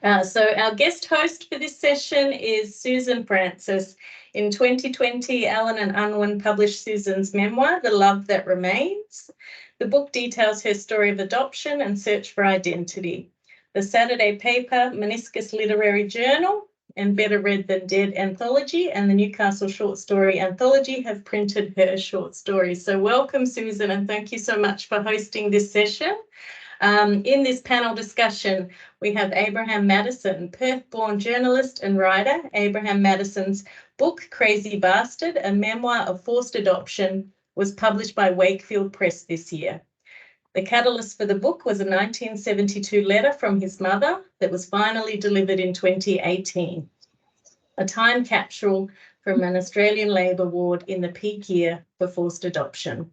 So our guest host for this session is Susan Francis. In 2020, Allen and Unwin published Susan's memoir, The Love That Remains. The book details her story of adoption and search for identity. The Saturday paper, Meniscus Literary Journal, and Better Read Than Dead anthology, and the Newcastle Short Story Anthology have printed her short stories. So welcome, Susan, and thank you so much for hosting this session. In this panel discussion, we have Abraham Maddison, Perth-born journalist and writer. Abraham Maddison's book, Crazy Bastard, a memoir of forced adoption, was published by Wakefield Press this year. The catalyst for the book was a 1972 letter from his mother that was finally delivered in 2018, a time capsule from an Australian Labor ward in the peak year for forced adoption.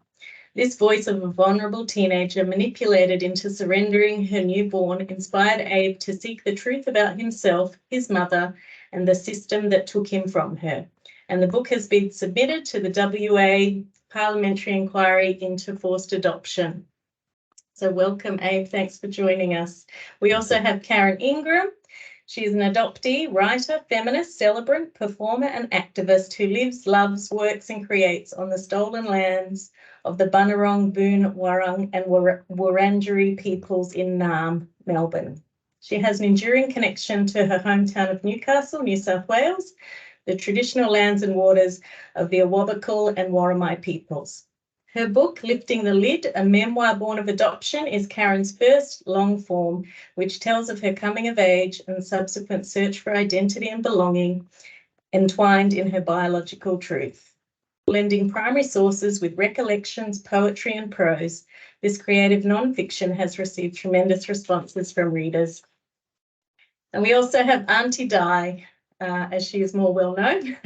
This voice of a vulnerable teenager manipulated into surrendering her newborn inspired Abe to seek the truth about himself, his mother, and the system that took him from her. And the book has been submitted to the WA Parliamentary Inquiry into Forced Adoption. So welcome, Abe. Thanks for joining us. We also have Karen Ingram. She is an adoptee, writer, feminist, celebrant, performer, and activist who lives, loves, works, and creates on the stolen lands of the Bunurong, Boon Wurrung, and Wurundjeri peoples in Naarm, Melbourne. She has an enduring connection to her hometown of Newcastle, New South Wales, the traditional lands and waters of the Awabakal and Worimi peoples. Her book, Lifting the Lid, a memoir born of adoption, is Karen's first long form, which tells of her coming of age and subsequent search for identity and belonging, entwined in her biological truth. Blending primary sources with recollections, poetry, and prose, this creative non-fiction has received tremendous responses from readers. And we also have Auntie Di, as she is more well known,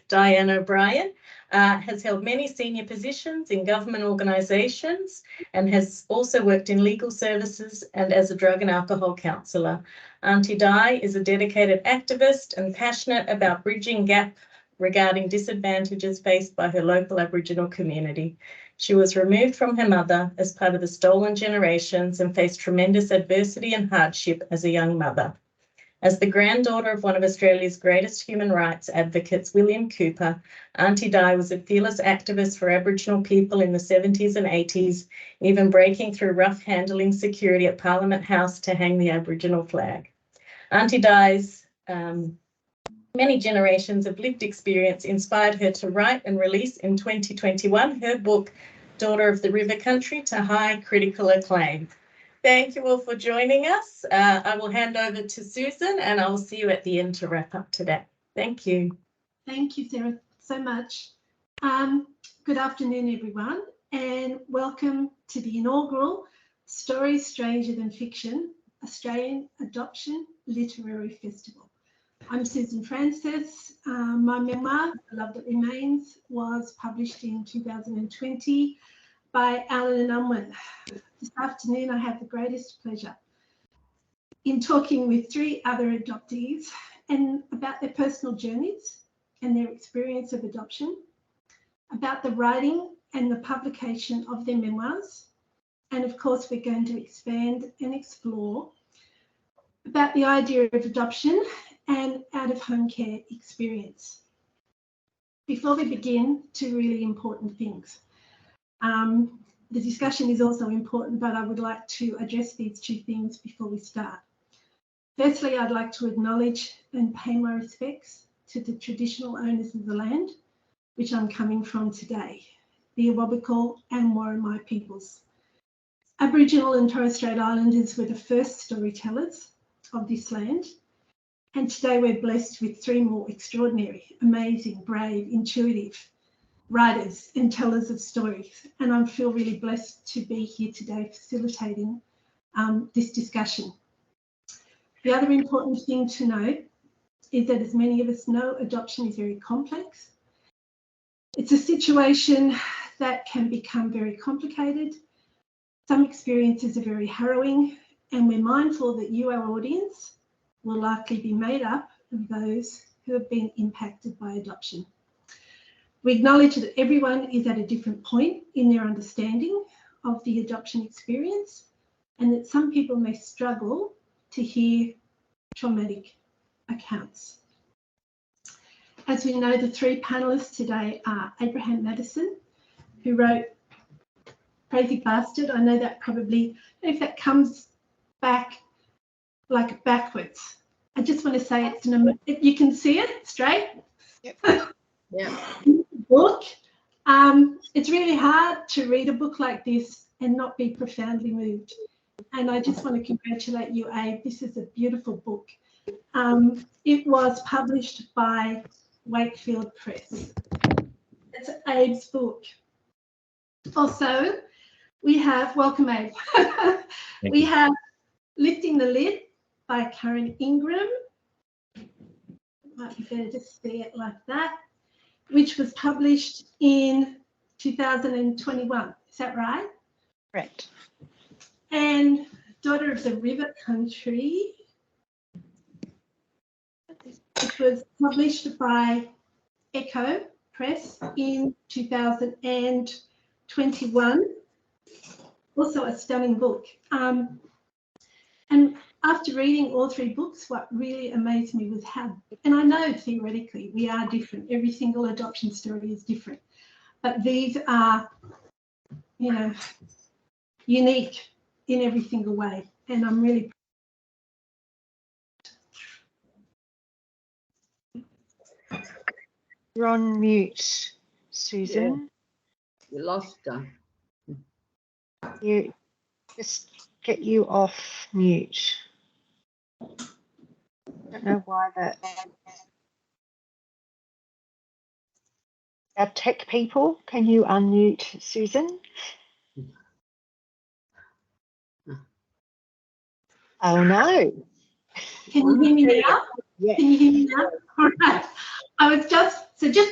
Dianne O'Brien, has held many senior positions in government organisations and has also worked in legal services and as a drug and alcohol counsellor. Auntie Di is a dedicated activist and passionate about bridging gap regarding disadvantages faced by her local Aboriginal community. She was removed from her mother as part of the stolen generations and faced tremendous adversity and hardship as a young mother. As the granddaughter of one of Australia's greatest human rights advocates, William Cooper, Auntie Di was a fearless activist for Aboriginal people in the 70s and 80s, even breaking through rough handling security at Parliament House to hang the Aboriginal flag. Auntie Di's many generations of lived experience inspired her to write and release in 2021 her book, Daughter of the River Country, to high critical acclaim. Thank you all for joining us. I will hand over to Susan and I will see you at the end to wrap up today. Thank you. Thank you, Sarah, so much. Good afternoon, everyone, and welcome to the inaugural Stories Stranger Than Fiction Australian Adoption Literary Festival. I'm Susan Francis. My memoir, The Love That Remains, was published in 2020 by Allen and Unwin. This afternoon, I have the greatest pleasure in talking with three other adoptees and about their personal journeys and their experience of adoption, about the writing and the publication of their memoirs, and of course, we're going to expand and explore about the idea of adoption and out-of-home care experience. Before we begin, two really important things. The discussion is also important, but I would like to address these two things before we start. Firstly, I'd like to acknowledge and pay my respects to the traditional owners of the land, which I'm coming from today, the Awabakal and Worimi peoples. Aboriginal and Torres Strait Islanders were the first storytellers of this land, and today we're blessed with three more extraordinary, amazing, brave, intuitive writers and tellers of stories, and I feel really blessed to be here today facilitating this discussion. The other important thing to note is that, as many of us know, adoption is very complex. It's a situation that can become very complicated. Some experiences are very harrowing, and we're mindful that you, our audience, will likely be made up of those who have been impacted by adoption. We acknowledge that everyone is at a different point in their understanding of the adoption experience, and that some people may struggle to hear traumatic accounts. As we know, the three panellists today are Abraham Maddison, who wrote Crazy Bastard. I know that probably, if that comes back like backwards. I just want to say it's you can see it straight. Yep. Yeah. Book. It's really hard to read a book like this and not be profoundly moved. And I just want to congratulate you, Abe. This is a beautiful book. It was published by Wakefield Press. It's Abe's book. Also, we have, welcome Abe, we have Lifting the Lid by Karen Ingram. Might be better to see it like that, which was published in 2021. Is that right? Correct. And Daughter of the River Country, it was published by Echo Press in 2021. Also a stunning book. And after reading all three books, what really amazed me was how, and I know theoretically we are different. Every single adoption story is different. But these are, you know, unique in every single way. And I'm really You're on mute, Susan. You lost her. You just get you off mute. Don't know why that. Our tech people, can you unmute Susan? Oh no. Can you hear me now? Yeah. Can you hear me now? All right. I was just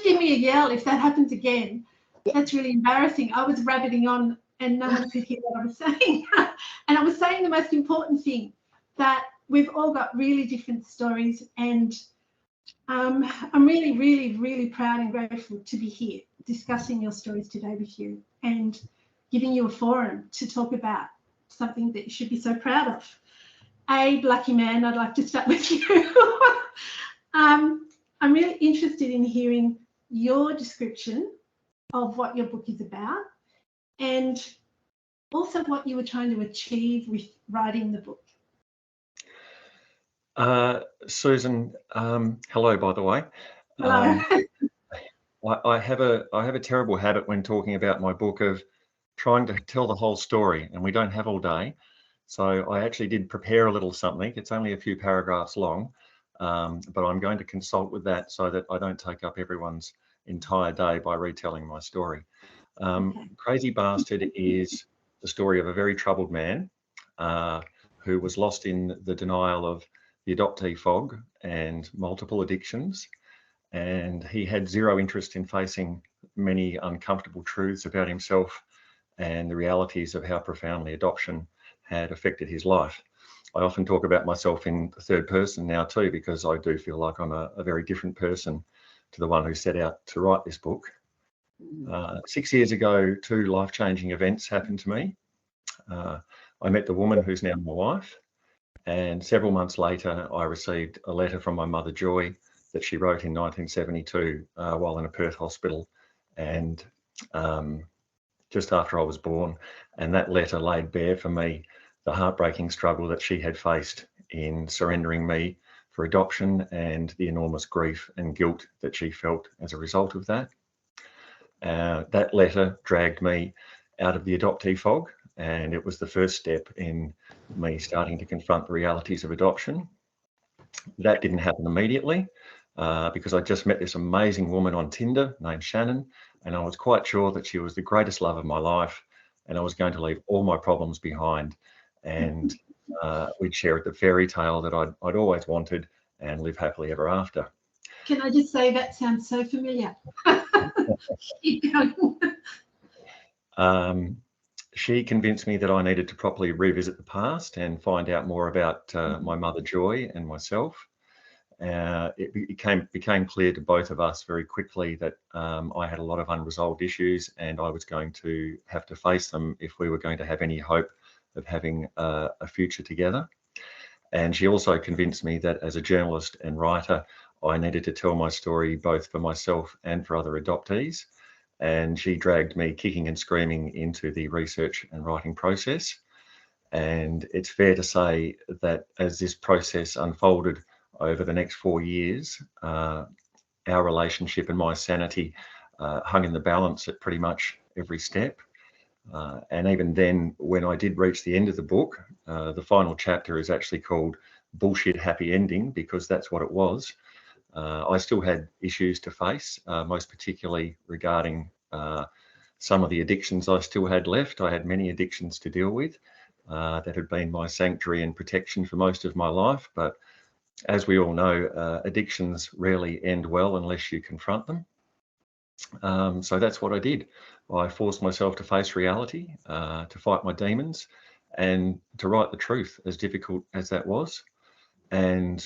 give me a yell if that happens again. That's really embarrassing. I was rabbiting on and no one could hear what I was saying. And I was saying the most important thing, that we've all got really different stories, and I'm really, really, really proud and grateful to be here discussing your stories today with you and giving you a forum to talk about something that you should be so proud of. Abe, lucky man, I'd like to start with you. I'm really interested in hearing your description of what your book is about and also what you were trying to achieve with writing the book. Susan, hello, by the way. Hello. I have a terrible habit when talking about my book of trying to tell the whole story, and we don't have all day. So I actually did prepare a little something. It's only a few paragraphs long, but I'm going to consult with that so that I don't take up everyone's entire day by retelling my story. Crazy Bastard is the story of a very troubled man who was lost in the denial of the adoptee fog and multiple addictions. And he had zero interest in facing many uncomfortable truths about himself and the realities of how profoundly adoption had affected his life. I often talk about myself in the third person now too, because I do feel like I'm a very different person to the one who set out to write this book. 6 years ago, two life-changing events happened to me. I met the woman who's now my wife, and several months later, I received a letter from my mother, Joy, that she wrote in 1972 while in a Perth hospital, and just after I was born. And that letter laid bare for me the heartbreaking struggle that she had faced in surrendering me for adoption and the enormous grief and guilt that she felt as a result of that. That letter dragged me out of the adoptee fog, and it was the first step in me starting to confront the realities of adoption. That didn't happen immediately because I just met this amazing woman on Tinder named Shannon, and I was quite sure that she was the greatest love of my life, and I was going to leave all my problems behind, and we'd share the fairy tale that I'd always wanted and live happily ever after. Can I just say that sounds so familiar? She convinced me that I needed to properly revisit the past and find out more about my mother Joy and myself. It became clear to both of us very quickly that I had a lot of unresolved issues, and I was going to have to face them if we were going to have any hope of having a future together. And she also convinced me that as a journalist and writer, I needed to tell my story both for myself and for other adoptees. And she dragged me kicking and screaming into the research and writing process. And it's fair to say that as this process unfolded over the next 4 years, our relationship and my sanity hung in the balance at pretty much every step. And even then, when I did reach the end of the book, the final chapter is actually called Bullshit Happy Ending, because that's what it was. I still had issues to face, most particularly regarding some of the addictions I still had left. I had many addictions to deal with that had been my sanctuary and protection for most of my life. But as we all know, addictions rarely end well unless you confront them. So that's what I did. I forced myself to face reality, to fight my demons, and to write the truth, as difficult as that was. And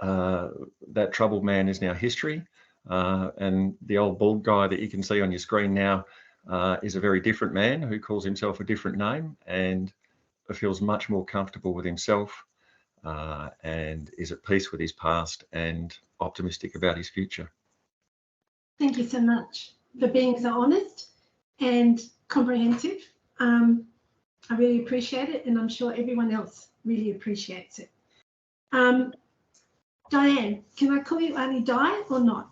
that troubled man is now history. And the old bald guy that you can see on your screen now is a very different man who calls himself a different name and feels much more comfortable with himself and is at peace with his past and optimistic about his future. Thank you so much for being so honest and comprehensive. I really appreciate it, and I'm sure everyone else really appreciates it. Dianne, can I call you Auntie Di or not?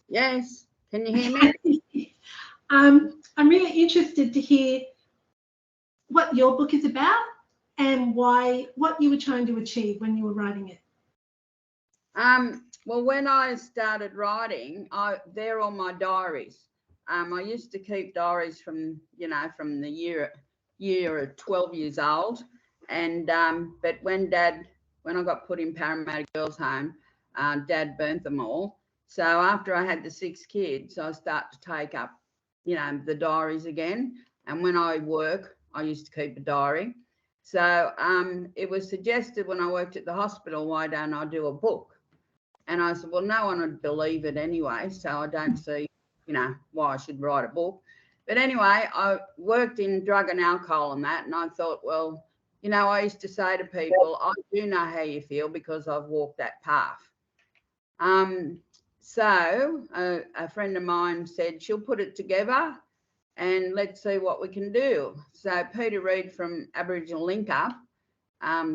Yes. Can you hear me? I'm really interested to hear what your book is about and what you were trying to achieve when you were writing it. Well, when I started writing, they're all my diaries. I used to keep diaries from the year of 12 years old, and but when I got put in Parramatta Girls' Home, Dad burnt them all. So after I had the 6 kids, I started to take up, the diaries again. And when I work, I used to keep a diary. So it was suggested when I worked at the hospital, why don't I do a book? And I said, well, no one would believe it anyway, so I don't see, why I should write a book. But anyway, I worked in drug and alcohol and that, and I thought, well, I used to say to people, I do know how you feel because I've walked that path. So a friend of mine said she'll put it together and let's see what we can do. So Peter Reid from Aboriginal Link Up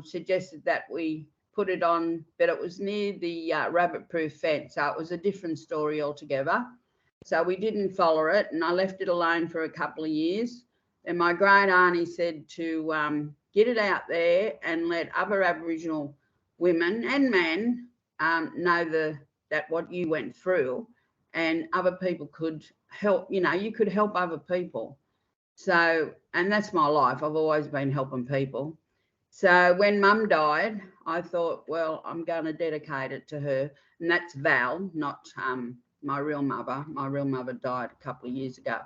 suggested that we put it on, but it was near the rabbit-proof fence, so it was a different story altogether. So we didn't follow it, and I left it alone for a couple of years. And my great auntie said to get it out there and let other Aboriginal women and men know that what you went through, and other people could help. You could help other people. So, and that's my life. I've always been helping people. So when Mum died, I thought, well, I'm going to dedicate it to her. And that's Val, not my real mother. My real mother died a couple of years ago,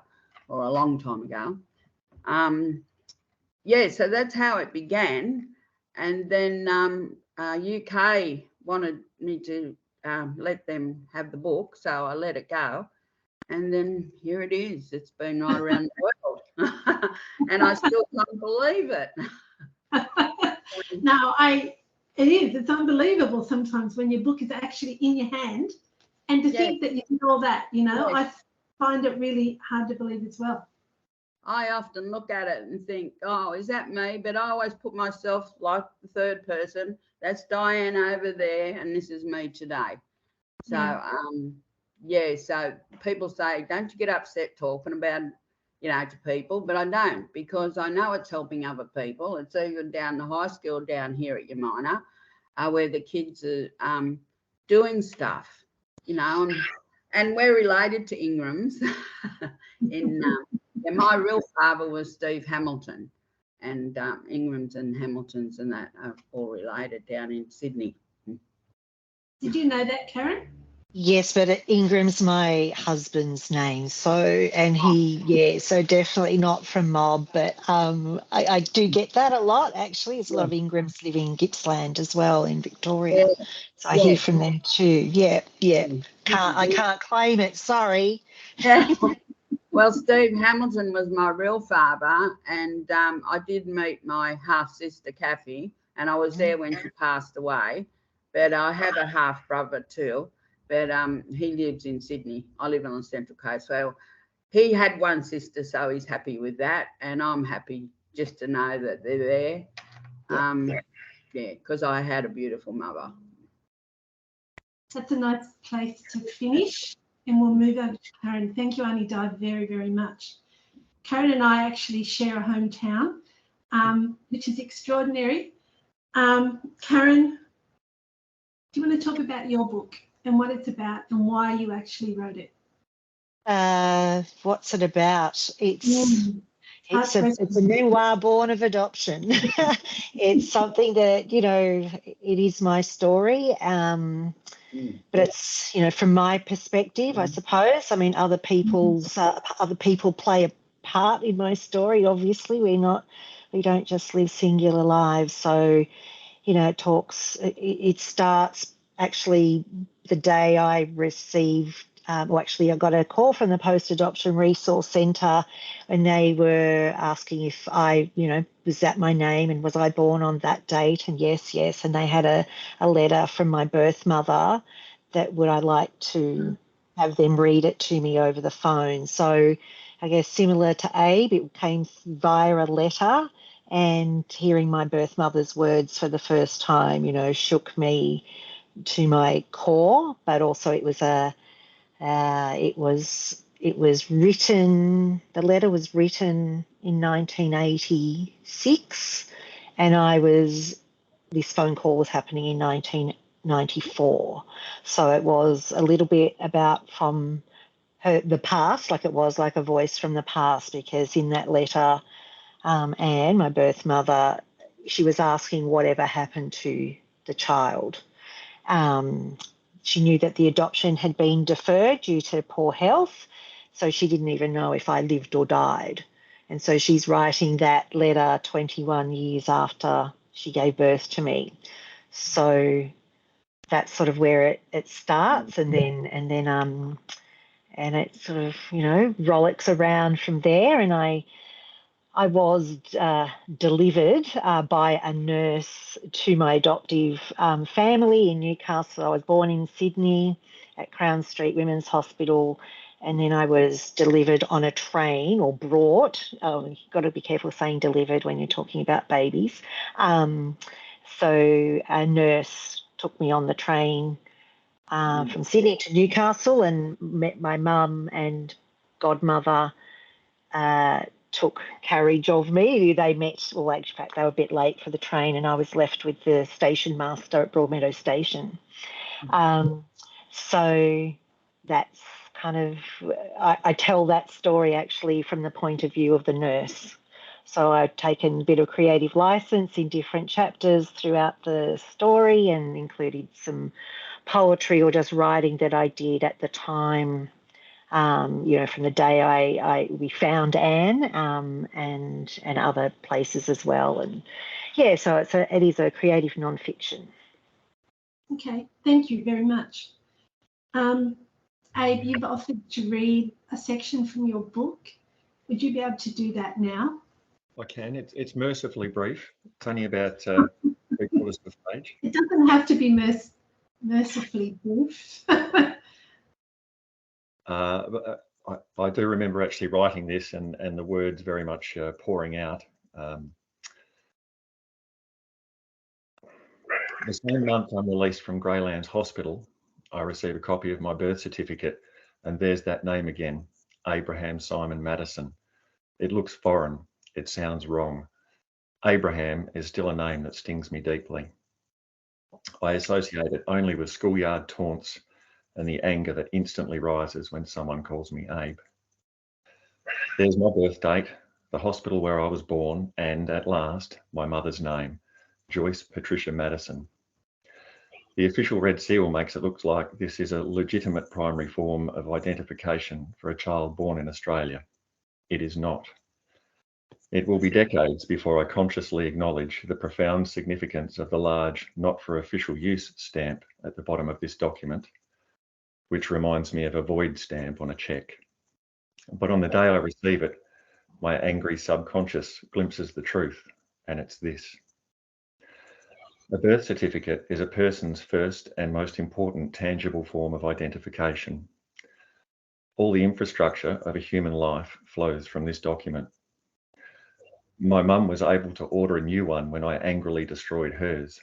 or a long time ago. So that's how it began. And then UK wanted me to let them have the book, so I let it go. And then here it is. It's been right around the world. And I still can't believe it. No, it's unbelievable sometimes when your book is actually in your hand, and to think that you did all that, I find it really hard to believe as well. I often look at it and think, oh, is that me? But I always put myself like the third person. That's Dianne over there, and this is me today. So, so people say, don't you get upset talking about to people, but I don't, because I know it's helping other people. It's even down the high school down here at Yamina, where the kids are doing stuff, and we're related to Ingrams. My real father was Steve Hamilton, and Ingrams and Hamiltons and that are all related down in Sydney. Did you know that, Karen? Yes, but Ingram's my husband's name. So, and so definitely not from Mob, but I do get that a lot, actually. There's a lot of Ingrams living in Gippsland as well in Victoria. So I hear from them too. I can't claim it, sorry. Well, Steve Hamilton was my real father, and I did meet my half-sister, Kathy, and I was there when she passed away. But I have a half brother too, but he lives in Sydney. I live on the Central Coast, so he had one sister, so he's happy with that, and I'm happy just to know that they're there. Yeah, because I had a beautiful mother. That's a nice place to finish, and we'll move over to Karen. Thank you, Annie Di, very, very much. Karen and I actually share a hometown, which is extraordinary. Karen, do you want to talk about your book and what it's about and why you actually wrote it? What's it about? It's a memoir born of adoption. It's something that, you know, it is my story. But it's, you know, from my perspective, I suppose. I mean, other people play a part in my story. Obviously, we don't just live singular lives. So, you know, it starts actually the day I received. I got a call from the Post-Adoption Resource Centre, and they were asking if I, you know, was that my name and was I born on that date? And yes. And they had a letter from my birth mother that would I like to have them read it to me over the phone. So I guess similar to Abe, it came via a letter, and hearing my birth mother's words for the first time, you know, shook me to my core, but also it was written, the letter was written in 1986, and this phone call was happening in 1994. So it was a little bit about from the past, like it was like a voice from the past, because in that letter, Anne, my birth mother, she was asking whatever happened to the child. She knew that the adoption had been deferred due to poor health, so she didn't even know if I lived or died. And so she's writing that letter 21 years after she gave birth to me. So that's sort of where it starts, and it sort of, you know, rollicks around from there. And I was delivered by a nurse to my adoptive family in Newcastle. I was born in Sydney at Crown Street Women's Hospital, and then I was delivered on a train, or brought. You've got to be careful saying delivered when you're talking about babies. So a nurse took me on the train from Sydney to Newcastle, and met my mum and godmother. Took carriage of me. They met, well, in fact, they were a bit late for the train, and I was left with the station master at Broadmeadow Station. So that's kind of, I tell that story actually from the point of view of the nurse. So I've taken a bit of creative license in different chapters throughout the story, and included some poetry or just writing that I did at the time. You know, from the day we found Anne, and other places as well. And yeah, so it is a creative non-fiction. Okay, thank you very much. Abe, you've offered to read a section from your book. Would you be able to do that now? I can. It's mercifully brief. It's only about 3/4 of a page. It doesn't have to be mercifully brief. But I do remember actually writing this, and the words very much pouring out. The same month I'm released from Greylands Hospital, I receive a copy of my birth certificate, and there's that name again, Abraham Simon Maddison. It looks foreign. It sounds wrong. Abraham is still a name that stings me deeply. I associate it only with schoolyard taunts and the anger that instantly rises when someone calls me Abe. There's my birth date, the hospital where I was born, and at last, my mother's name, Joyce Patricia Maddison. The official red seal makes it look like this is a legitimate primary form of identification for a child born in Australia. It is not. It will be decades before I consciously acknowledge the profound significance of the large not for official use stamp at the bottom of this document, which reminds me of a void stamp on a cheque. But on the day I receive it, my angry subconscious glimpses the truth, and it's this. A birth certificate is a person's first and most important tangible form of identification. All the infrastructure of a human life flows from this document. My mum was able to order a new one when I angrily destroyed hers.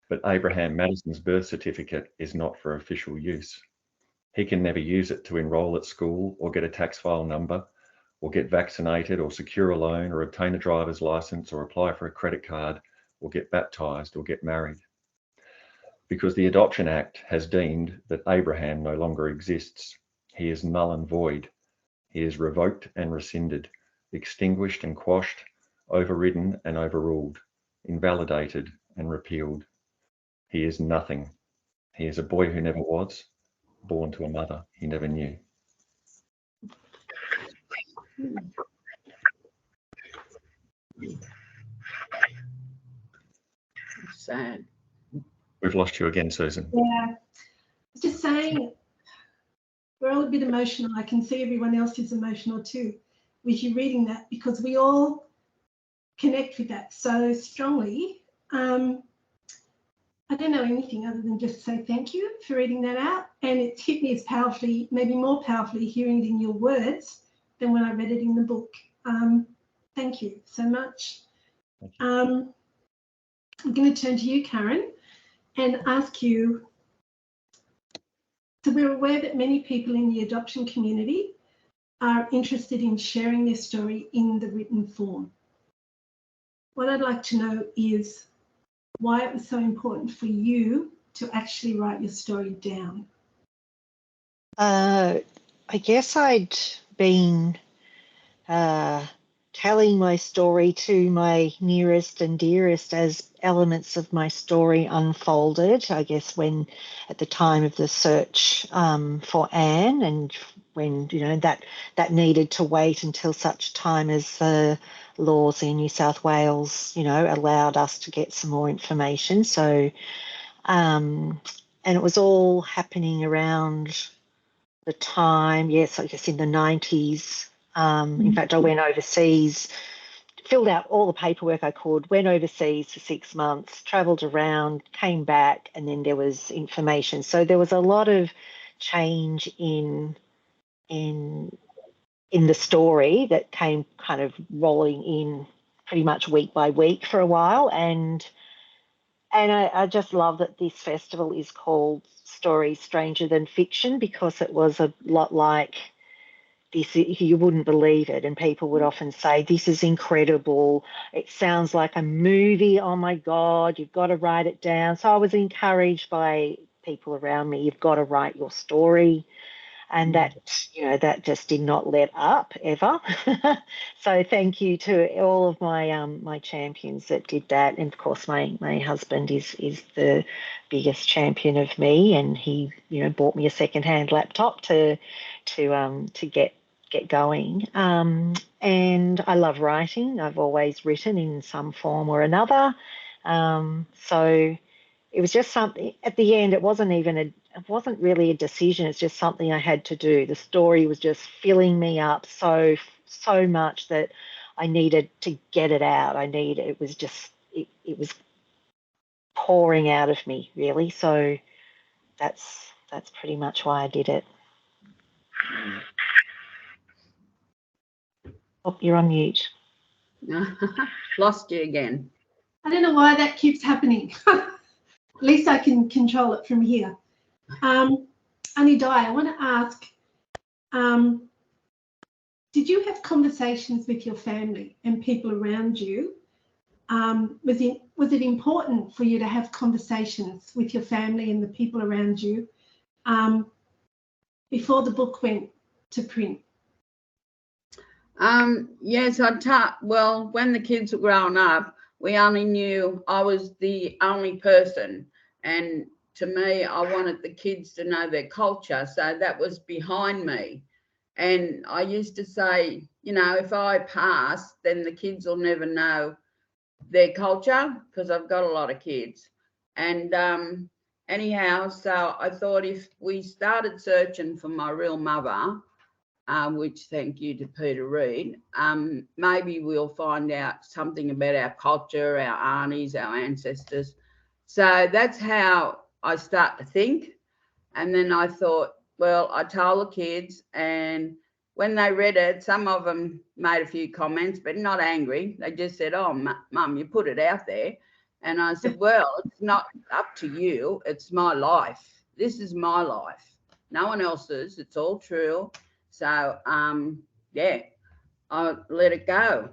But Abraham Maddison's birth certificate is not for official use. He can never use it to enrol at school or get a tax file number or get vaccinated or secure a loan or obtain a driver's license or apply for a credit card or get baptised or get married. Because the Adoption Act has deemed that Abraham no longer exists. He is null and void. He is revoked and rescinded, extinguished and quashed, overridden and overruled, invalidated and repealed. He is nothing. He is a boy who never was, born to a mother he never knew. Sad. We've lost you again, Susan. Yeah, I was just saying, we're all a bit emotional. I can see everyone else is emotional too with you reading that, because we all connect with that so strongly. I don't know anything other than just say thank you for reading that out. And it's hit me as powerfully, maybe more powerfully, hearing it in your words than when I read it in the book. Thank you so much. I'm going to turn to you, Karen, and ask you, so we're aware that many people in the adoption community are interested in sharing their story in the written form. What I'd like to know is why it was so important for you to actually write your story down. I guess I'd been telling my story to my nearest and dearest as elements of my story unfolded. I guess when at the time of the search for Anne, and when that needed to wait until such time as the laws in New South Wales allowed us to get some more information. So and it was all happening around the time, yes, I guess in the 90s. In fact, I went overseas, filled out all the paperwork I could, went overseas for 6 months, travelled around, came back, and then there was information. So there was a lot of change in the story that came kind of rolling in pretty much week by week for a while. And I just love that this festival is called Stories Stranger Than Fiction, because it was a lot like this. You wouldn't believe it, and people would often say, this is incredible, it sounds like a movie, oh my God, you've got to write it down. So I was encouraged by people around me, you've got to write your story. And that just did not let up ever. So thank you to all of my my champions that did that. And of course, my husband is the biggest champion of me, and he bought me a secondhand laptop to get going. And I love writing. I've always written in some form or another. So it was just something at the end. It wasn't really a decision. It's just something I had to do. The story was just filling me up so much that I needed to get it out. It was pouring out of me, really. So that's pretty much why I did it. Oh, you're on mute. Lost you again. I don't know why that keeps happening. At least I can control it from here. Annie Dye, I want to ask, did you have conversations with your family and people around you? Was it important for you to have conversations with your family and the people around you before the book went to print? Yes, well, when the kids were growing up, we only knew I was the only person, and to me, I wanted the kids to know their culture, so that was behind me. And I used to say, if I pass, then the kids will never know their culture, because I've got a lot of kids. And anyhow, so I thought if we started searching for my real mother, which thank you to Peter Reid, maybe we'll find out something about our culture, our aunties, our ancestors. So that's how I start to think. And then I thought, well, I told the kids, and when they read it, some of them made a few comments, but not angry. They just said, oh, Mum, you put it out there. And I said, well, it's not up to you. It's my life. This is my life. No one else's. It's all true. So, yeah, I let it go.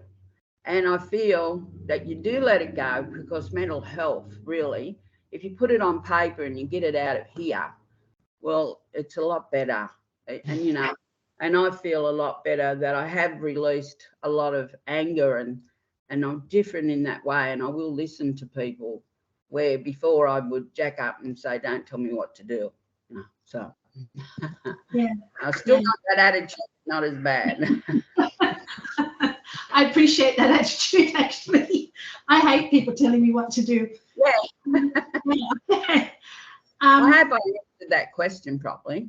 And I feel that you do let it go because mental health, really, if you put it on paper and you get it out of here, well, it's a lot better. And, you know, and I feel a lot better that I have released a lot of anger, and I'm different in that way. And I will listen to people where before I would jack up and say, don't tell me what to do. No, so Yeah. I still got that attitude, not as bad. I appreciate that attitude, actually. I hate people telling me what to do. Yeah. I hope I answered that question properly.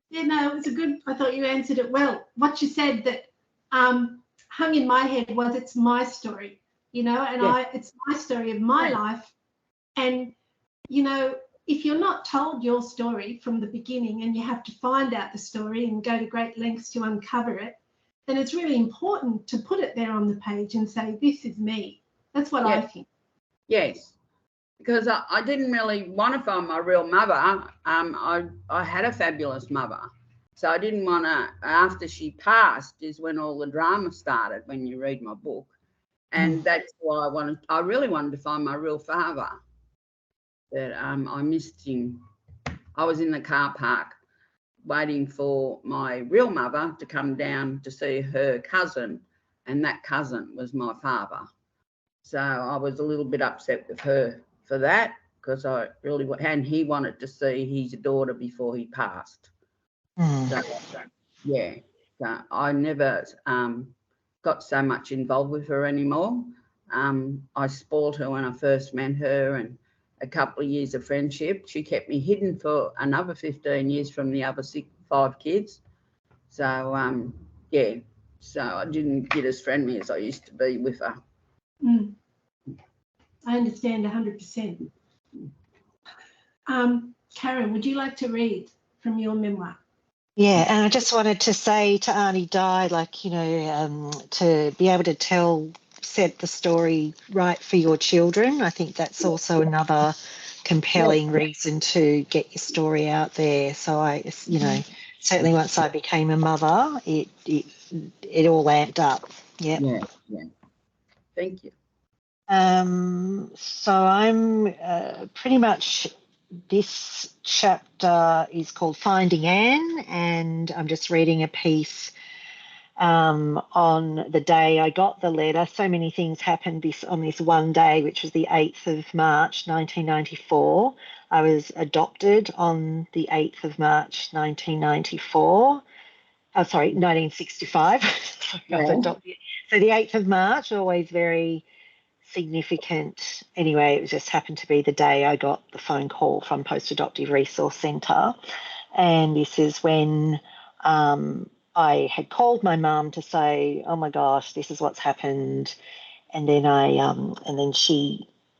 Yeah, no, it was a good, I thought you answered it well. What you said that hung in my head was, it's my story, you know, and Yeah. it's my story of my life. And, you know, if you're not told your story from the beginning and you have to find out the story and go to great lengths to uncover it, then it's really important to put it there on the page and say, this is me. That's what I think. Yes. Because I didn't really want to find my real mother. I had a fabulous mother. So I didn't want to, after she passed is when all the drama started, when you read my book. And that's why I really wanted to find my real father. That I missed him. I was in the car park waiting for my real mother to come down to see her cousin. And that cousin was my father. So I was a little bit upset with her for that, because I really, and he wanted to see his daughter before he passed. So, yeah, so I never got so much involved with her anymore. I spoiled her when I first met her, and a couple of years of friendship. She kept me hidden for another 15 years from the other 5 kids. So, yeah, so I didn't get as friendly as I used to be with her. I understand 100%. Karen, would you like to read from your memoir? Yeah, and I just wanted to say to Auntie Di, like, you know, to be able to set the story right for your children. I think that's also another compelling reason to get your story out there. So I, you know, certainly once I became a mother, it all amped up. Yeah. Thank you. So I'm pretty much, this chapter is called Finding Anne, and I'm just reading a piece on the day I got the letter. So many things happened on this one day, which was the 8th of March, 1994. I was adopted on the 8th of March, 1994. Oh, sorry, 1965. Sorry, I was adopted. So the 8th of March, always very significant. Anyway, it just happened to be the day I got the phone call from Post Adoptive Resource Centre, and this is when I had called my mum to say, "Oh my gosh, this is what's happened," and then I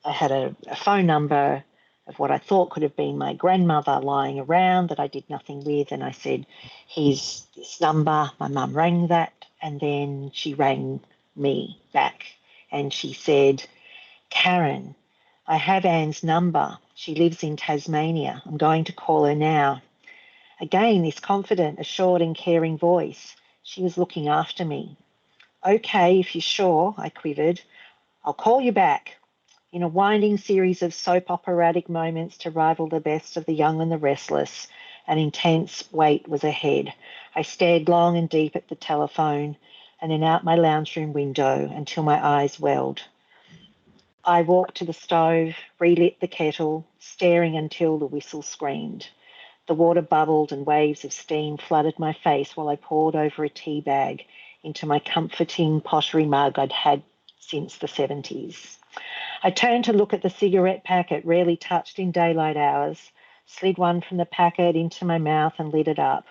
had a phone number of what I thought could have been my grandmother lying around that I did nothing with, and I said, "Here's this number." My mum rang that, and then she rang me back. And she said, "Karen, I have Anne's number. She lives in Tasmania. I'm going to call her now." Again, this confident, assured and caring voice. She was looking after me. "Okay, if you're sure," I quivered. "I'll call you back." In a winding series of soap operatic moments to rival the best of The Young and the Restless, an intense wait was ahead. I stared long and deep at the telephone, and then out my lounge room window until my eyes welled. I walked to the stove, relit the kettle, staring until the whistle screamed. The water bubbled and waves of steam flooded my face while I poured over a tea bag into my comforting pottery mug I'd had since the 70s. I turned to look at the cigarette packet, rarely touched in daylight hours, slid one from the packet into my mouth and lit it up.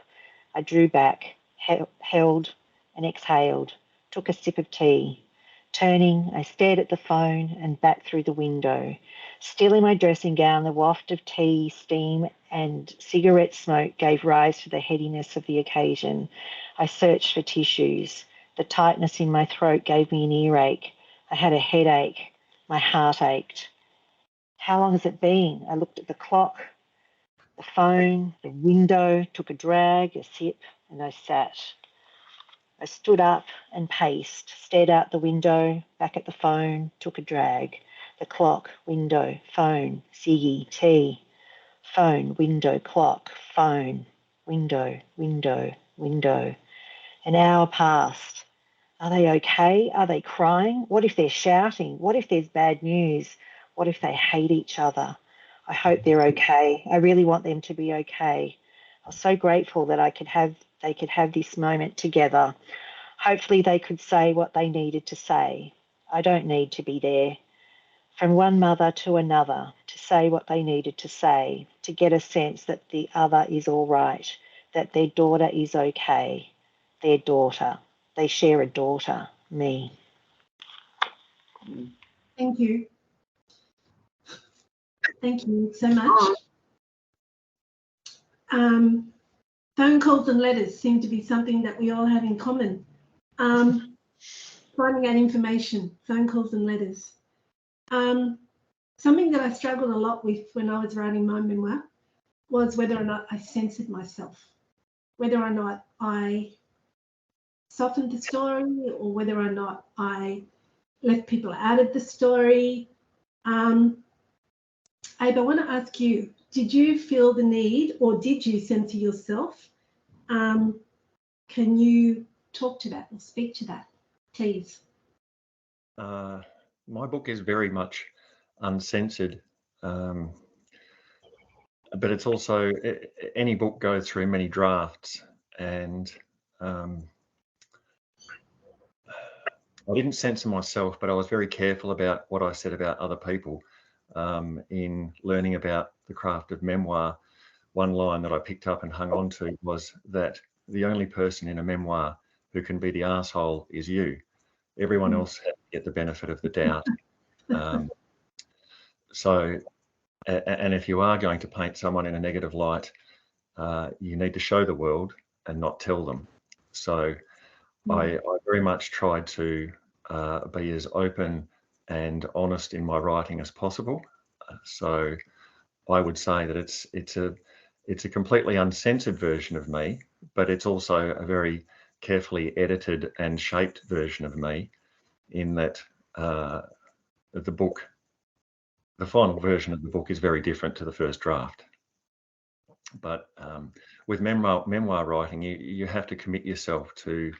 I drew back, held and exhaled, took a sip of tea. Turning, I stared at the phone and back through the window. Still in my dressing gown, the waft of tea, steam and cigarette smoke gave rise to the headiness of the occasion. I searched for tissues. The tightness in my throat gave me an earache. I had a headache. My heart ached. How long has it been? I looked at the clock, the phone, the window, took a drag, a sip, and I sat. I stood up and paced, stared out the window, back at the phone, took a drag. The clock, window, phone, ciggy, tea. Phone, window, clock, phone, window, window, window. An hour passed. Are they okay? Are they crying? What if they're shouting? What if there's bad news? What if they hate each other? I hope they're okay. I really want them to be okay. I was so grateful that they could have this moment together. Hopefully they could say what they needed to say. I don't need to be there. From one mother to another, to say what they needed to say, to get a sense that the other is all right, that their daughter is okay. Their daughter. They share a daughter, me. Thank you. Thank you so much. Phone calls and letters seem to be something that we all have in common. Finding out information, phone calls and letters. Something that I struggled a lot with when I was writing my memoir was whether or not I censored myself, whether or not I softened the story or whether or not I left people out of the story. Abe, I want to ask you, did you feel the need or did you censor yourself? Can you talk to that or speak to that, please? My book is very much uncensored, but it's also, any book goes through many drafts, and I didn't censor myself, but I was very careful about what I said about other people. In learning about the craft of memoir, one line that I picked up and hung on to was that the only person in a memoir who can be the arsehole is you. Everyone else has to get the benefit of the doubt. And if you are going to paint someone in a negative light, you need to show the world and not tell them. So I very much tried to be as open and honest in my writing as possible. So I would say that it's a completely uncensored version of me, but it's also a very carefully edited and shaped version of me, in that the final version of the book is very different to the first draft. But with memoir writing, you have to commit yourself to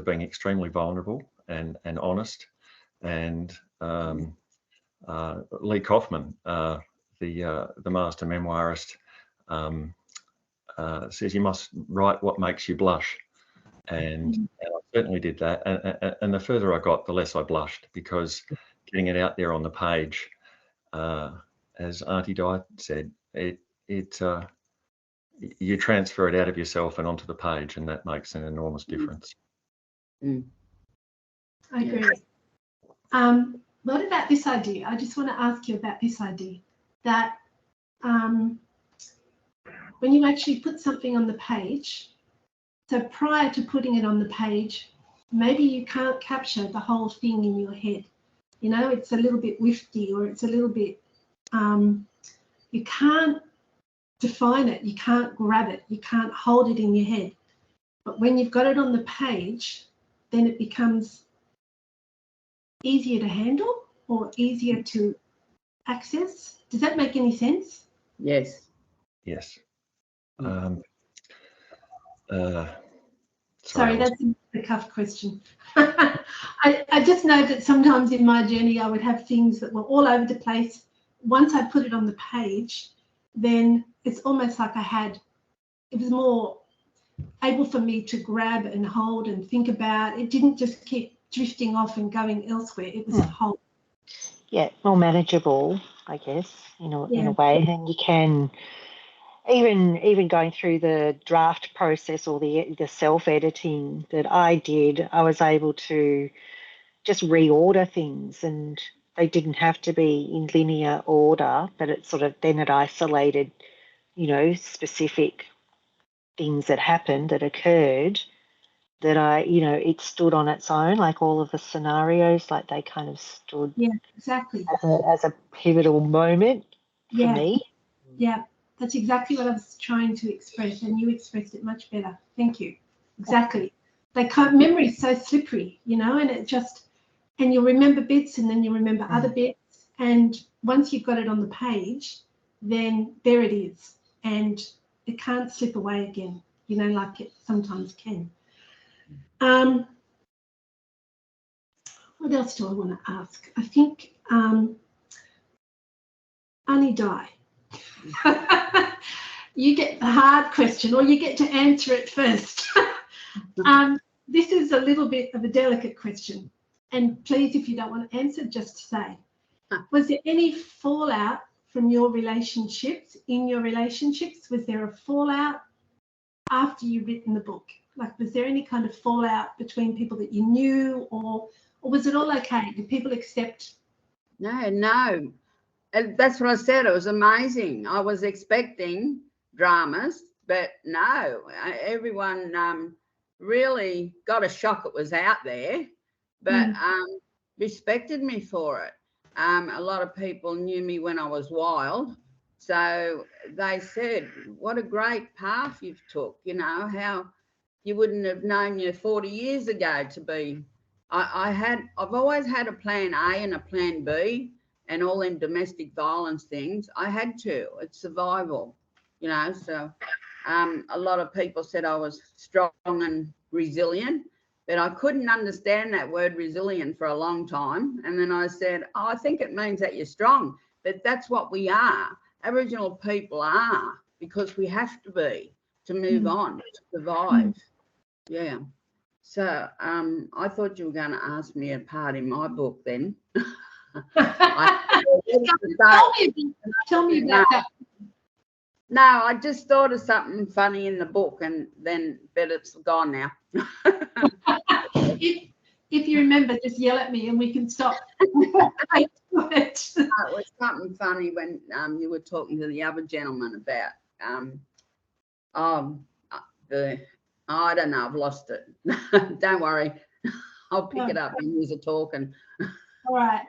being extremely vulnerable and honest. And Lee Kaufman, the master memoirist, says you must write what makes you blush, and I certainly did that. And the further I got, the less I blushed, because getting it out there on the page, as Auntie Di said, you transfer it out of yourself and onto the page, and that makes an enormous difference. I agree. What about this idea? I just want to ask you about this idea that when you actually put something on the page, so prior to putting it on the page, maybe you can't capture the whole thing in your head. You know, it's a little bit wifty, or it's a little bit, you can't define it, you can't grab it, you can't hold it in your head. But when you've got it on the page, then it becomes easier to handle or easier to access. Does that make any sense? Yes. Yes. Sorry, that's a cuff question. I just know that sometimes in my journey I would have things that were all over the place. Once I put it on the page, then it's almost like it was more able for me to grab and hold and think about. It didn't just keep drifting off and going elsewhere. It was a whole. Yeah, more manageable, I guess, in a way. And you can, even going through the draft process or the self-editing that I did, I was able to just reorder things, and they didn't have to be in linear order, but it sort of then it isolated, specific things that happened, that occurred, that it stood on its own, like all of the scenarios, like they kind of stood exactly as a pivotal moment for me. Yeah, that's exactly what I was trying to express, and you expressed it much better. Thank you. Exactly. Memory is so slippery, and it just, and you'll remember bits and then you remember other bits. And once you've got it on the page, then there it is. And it can't slip away again, like it sometimes can. What else do I want to ask? I think Annie Di. You get the hard question, or you get to answer it first. This is a little bit of a delicate question. And please, if you don't want to answer, just say. Was there any fallout from your relationships, in your relationships? Was there a fallout after you'd written the book? Like, was there any kind of fallout between people that you knew, or was it all okay? Did people accept? No. And that's what I said. It was amazing. I was expecting dramas, but no, everyone really got a shock it was out there, but respected me for it. A lot of people knew me when I was wild, so they said, what a great path you've took, how you wouldn't have known you 40 years ago to be. I've always had a plan A and a plan B, and all them domestic violence things. I had to. It's survival, so a lot of people said I was strong and resilient, but I couldn't understand that word resilient for a long time. And then I said, I think it means that you're strong, but that's what we are. Aboriginal people are, because we have to be to move on, to survive. Yeah. So I thought you were going to ask me a part in my book then. Tell me about that. No, I just thought of something funny in the book, but it's gone now. If you remember, just yell at me and we can stop. It was something funny when you were talking to the other gentleman about I don't know, I've lost it. Don't worry, I'll pick it up when you're talking. All right.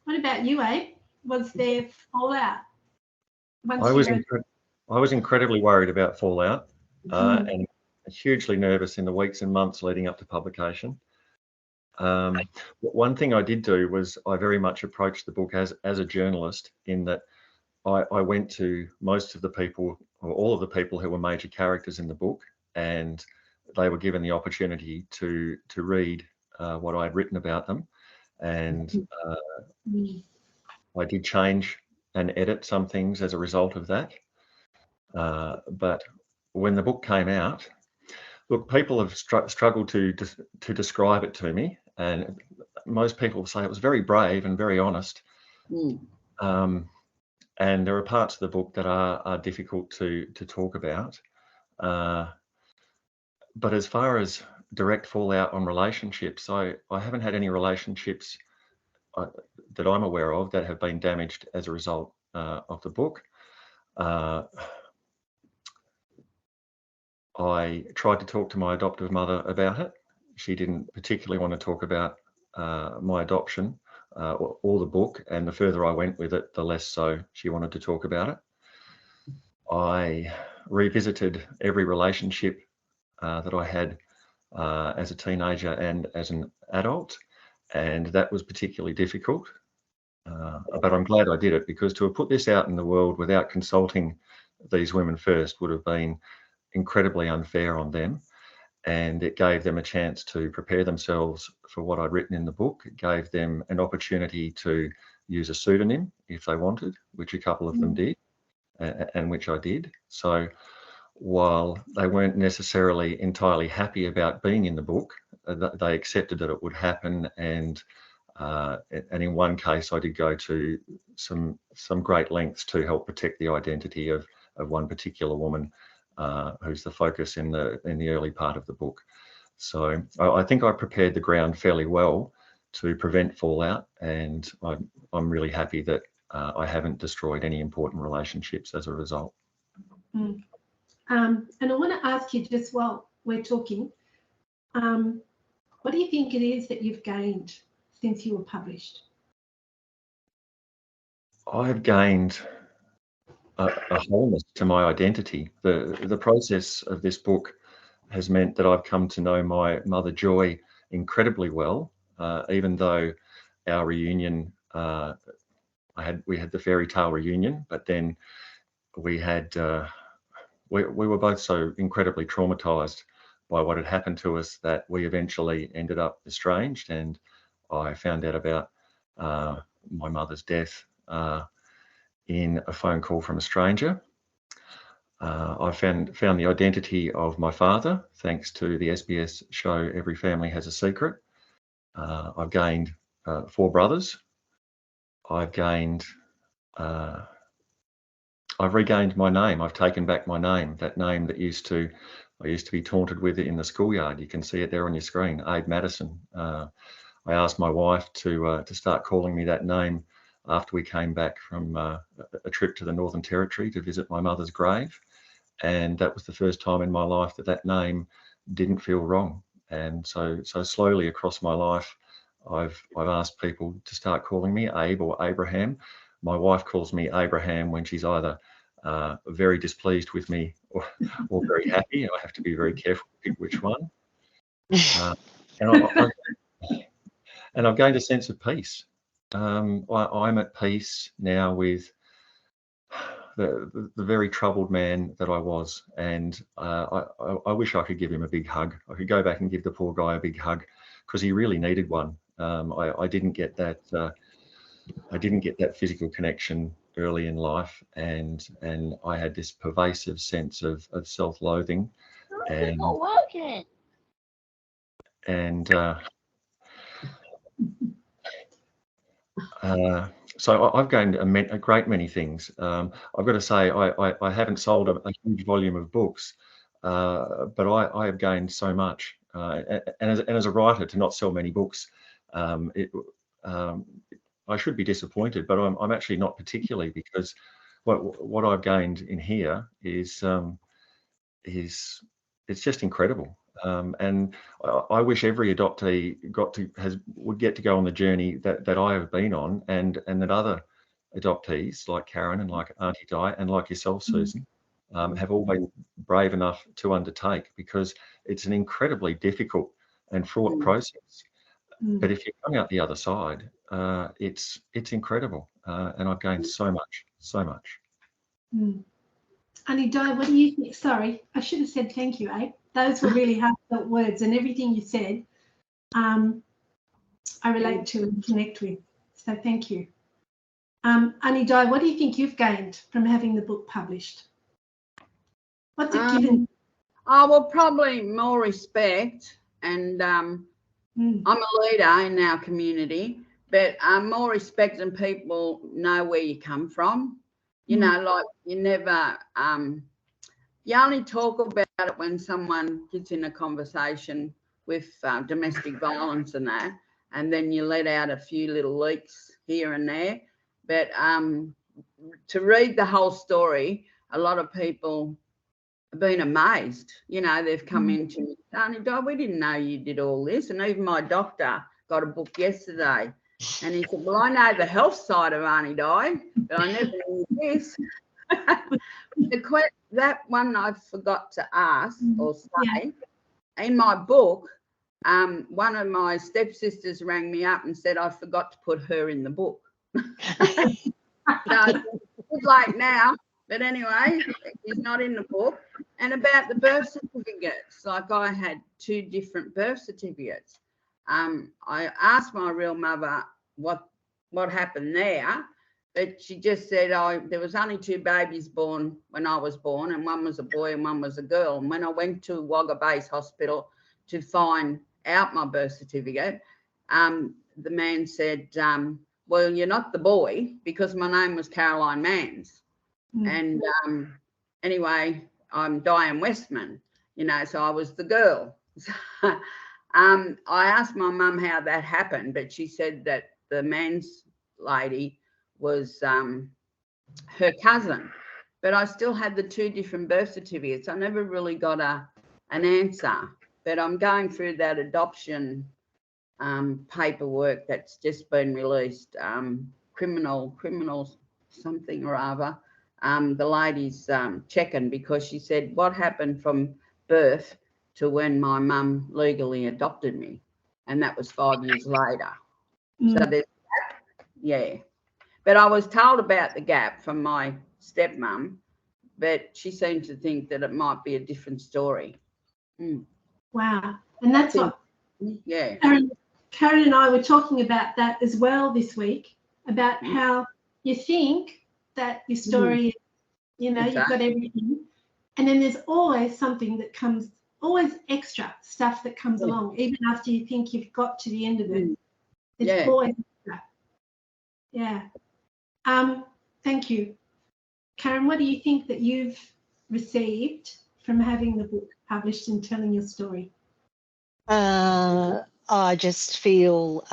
What about you, Abe? Was there fallout? I was incredibly worried about fallout and hugely nervous in the weeks and months leading up to publication. One thing I did do was I very much approached the book as a journalist, in that I went to most of the people, or all of the people who were major characters in the book, and they were given the opportunity to read what I'd written about them. And I did change and edit some things as a result of that. But when the book came out, look, people have struggled to describe it to me, and most people say it was very brave and very honest. And there are parts of the book that are difficult to talk about. But as far as direct fallout on relationships, I haven't had any relationships that I'm aware of that have been damaged as a result of the book. I tried to talk to my adoptive mother about it. She didn't particularly want to talk about my adoption or the book, and the further I went with it, the less so she wanted to talk about it. I revisited every relationship that I had as a teenager and as an adult, and that was particularly difficult. But I'm glad I did it, because to have put this out in the world without consulting these women first would have been incredibly unfair on them. And it gave them a chance to prepare themselves for what I'd written in the book. It gave them an opportunity to use a pseudonym if they wanted, which a couple of them did, and which I did. So while they weren't necessarily entirely happy about being in the book, they accepted that it would happen, and And in one case, I did go to some great lengths to help protect the identity of one particular woman, who's the focus in the early part of the book. So I think I prepared the ground fairly well to prevent fallout, and I'm really happy that I haven't destroyed any important relationships as a result. And I want to ask you, just while we're talking, what do you think it is that you've gained since you were published? I've gained a wholeness to my identity. The process of this book has meant that I've come to know my mother Joy incredibly well, even though our reunion, we had the fairy tale reunion, but then we had we were both so incredibly traumatized by what had happened to us that we eventually ended up estranged, and I found out about my mother's death in a phone call from a stranger. I found the identity of my father thanks to the SBS show Every Family Has a Secret. I've gained 4 brothers. I've regained my name. I've taken back my name, that name that I used to be taunted with it in the schoolyard. You can see it there on your screen, Abe Maddison. I asked my wife to start calling me that name after we came back from a trip to the Northern Territory to visit my mother's grave. And that was the first time in my life that name didn't feel wrong. And so slowly across my life, I've asked people to start calling me Abe or Abraham. My wife calls me Abraham when she's either very displeased with me or very happy. I have to be very careful to pick which one. And I've gained a sense of peace. I'm at peace now with the very troubled man that I was, and I wish I could give him a big hug. I could go back and give the poor guy a big hug because he really needed one. I didn't get that. I didn't get that physical connection early in life, and I had this pervasive sense of self-loathing, and so I've gained a great many things. I've got to say I haven't sold a huge volume of books, but I have gained so much. And as a writer, to not sell many books, I should be disappointed, but I'm actually not particularly, because what I've gained in here is it's just incredible. And I wish every adoptee would get to go on the journey that I have been on, and that other adoptees like Karen and like Auntie Di and like yourself, Susan, have all been brave enough to undertake, because it's an incredibly difficult and fraught process. But if you come out the other side, it's incredible, and I've gained so much. Auntie Di, what do you think? Sorry, I should have said thank you, Abe. Those were really heartfelt words, and everything you said, I relate to and connect with. So thank you. Auntie Di, what do you think you've gained from having the book published? What's it given? Well, probably more respect, and I'm a leader in our community, but more respect, and people know where you come from. You know, like you never, you only talk about it when someone gets in a conversation with domestic violence and that, and then you let out a few little leaks here and there. But to read the whole story, a lot of people have been amazed. You know, they've come into me, Auntie Di, we didn't know you did all this. And even my doctor got a book yesterday, and he said, well, I know the health side of Auntie Di, but I never knew this. That one I forgot to ask or say, in my book, one of my stepsisters rang me up and said I forgot to put her in the book. So it's like now, but anyway, she's not in the book. And about the birth certificates, like I had 2 different birth certificates. I asked my real mother what happened there, but she just said, there was only 2 babies born when I was born, and one was a boy and one was a girl. And when I went to Wagga Base Hospital to find out my birth certificate, the man said, well, you're not the boy, because my name was Caroline Manns. And anyway, I'm Dianne Westman, you know, so I was the girl. I asked my mum how that happened, but she said that the Manns lady was her cousin. But I still had the 2 different birth certificates. I never really got an answer. But I'm going through that adoption paperwork that's just been released, criminal something or other. The lady's checking, because she said, what happened from birth to when my mum legally adopted me? And that was 5 years later. So there's that, yeah. But I was told about the gap from my stepmum, but she seemed to think that it might be a different story. Wow. And that's what, yeah. Karen and I were talking about that as well this week, about how you think that your story, you know, you've got everything, and then there's always something that comes, always extra stuff that comes along, even after you think you've got to the end of it. It's always extra. Yeah. Thank you. Karen, what do you think that you've received from having the book published and telling your story? I just feel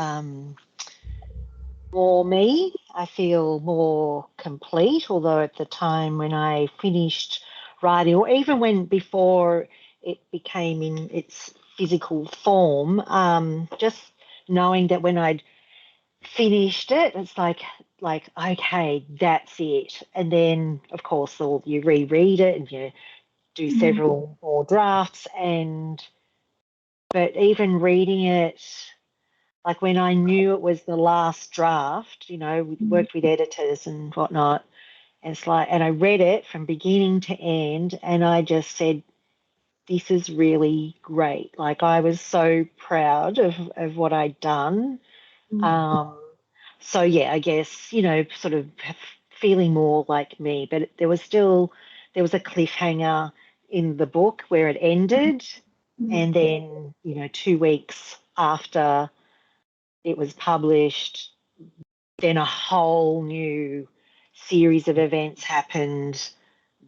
more me. I feel more complete, although at the time when I finished writing, or even when before it became in its physical form, just knowing that when I'd finished it, it's like okay, that's it. And then of course you reread it and you do several more drafts, but even reading it, like when I knew it was the last draft, you know, we worked with editors and whatnot, and it's like, and I read it from beginning to end, and I just said, this is really great. Like, I was so proud of what I'd done. So yeah, I guess, you know, sort of feeling more like me, but there was a cliffhanger in the book where it ended. And then, you know, 2 weeks after it was published, then a whole new series of events happened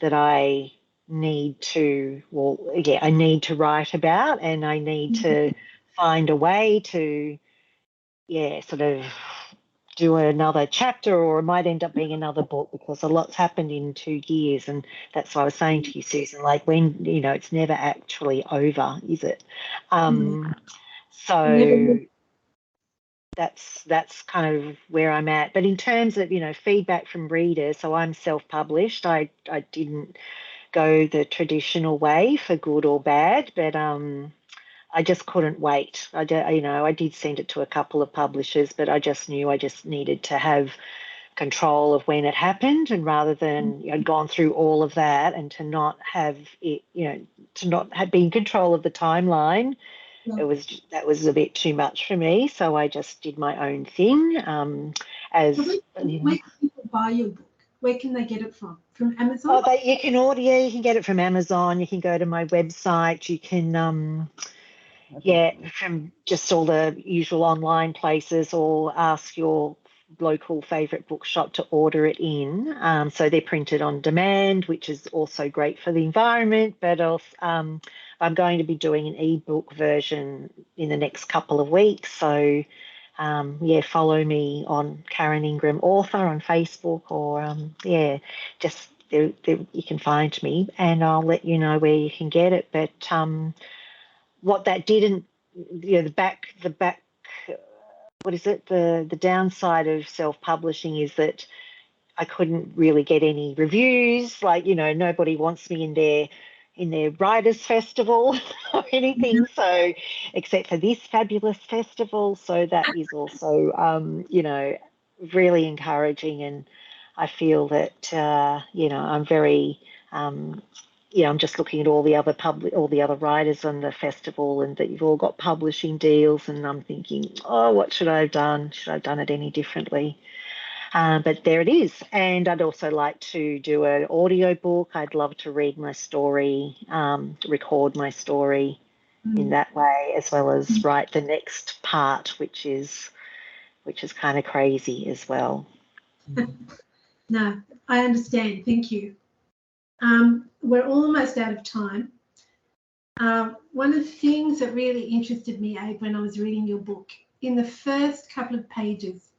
that I need to write about, and I need to find a way to, sort of do another chapter, or it might end up being another book, because a lot's happened in 2 years. And that's what I was saying to you, Susan, like, when, you know, it's never actually over, is it? So that's kind of where I'm at. But in terms of, you know, feedback from readers, so I'm self-published. I didn't go the traditional way, for good or bad, but I just couldn't wait. I did send it to a couple of publishers, but I just knew I just needed to have control of when it happened, and rather than I'd gone through all of that and to not have it, you know, to not have been in control of the timeline, that was a bit too much for me. So I just did my own thing. Where can people buy your book? Where can they get it from? From Amazon? Oh, you can get it from Amazon. You can go to my website. You can from just all the usual online places, or ask your local favourite bookshop to order it in. So they're printed on demand, which is also great for the environment. But also, I'm going to be doing an ebook version in the next couple of weeks. So follow me on Karen Ingram Author on Facebook, or just there you can find me, and I'll let you know where you can get it. But what that didn't, you know, the back, what is it? The downside of self-publishing is that I couldn't really get any reviews. Like, you know, nobody wants me in their writers' festival or anything. So, except for this fabulous festival. So that is also, you know, really encouraging, and I feel that, you know, I'm very. I'm just looking at all the other writers on the festival, and that you've all got publishing deals, and I'm thinking, oh, what should I have done? Should I have done it any differently? But there it is. And I'd also like to do an audio book. I'd love to read my story, record my story in that way, as well as write the next part, which is which is kind of crazy as well. No, I understand. Thank you. We're almost out of time. One of the things that really interested me, Abe, when I was reading your book, in the first couple of pages,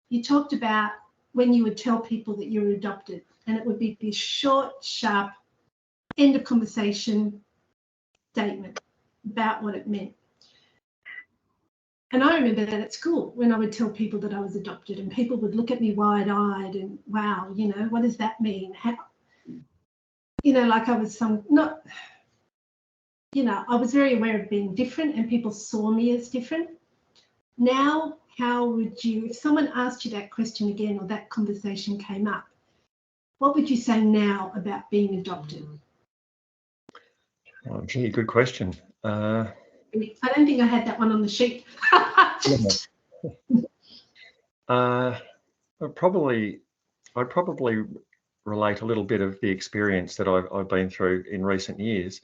you talked about when you would tell people that you were adopted, and it would be this short, sharp, end of conversation statement about what it meant. And I remember that at school when I would tell people that I was adopted, and people would look at me wide-eyed and, wow, you know, what does that mean? How, you know, like I was not, you know, I was very aware of being different and people saw me as different. Now, how would you, if someone asked you that question again or that conversation came up, what would you say now about being adopted? Oh, gee, good question. I don't think I had that one on the sheet. I'd probably relate a little bit of the experience that I've been through in recent years,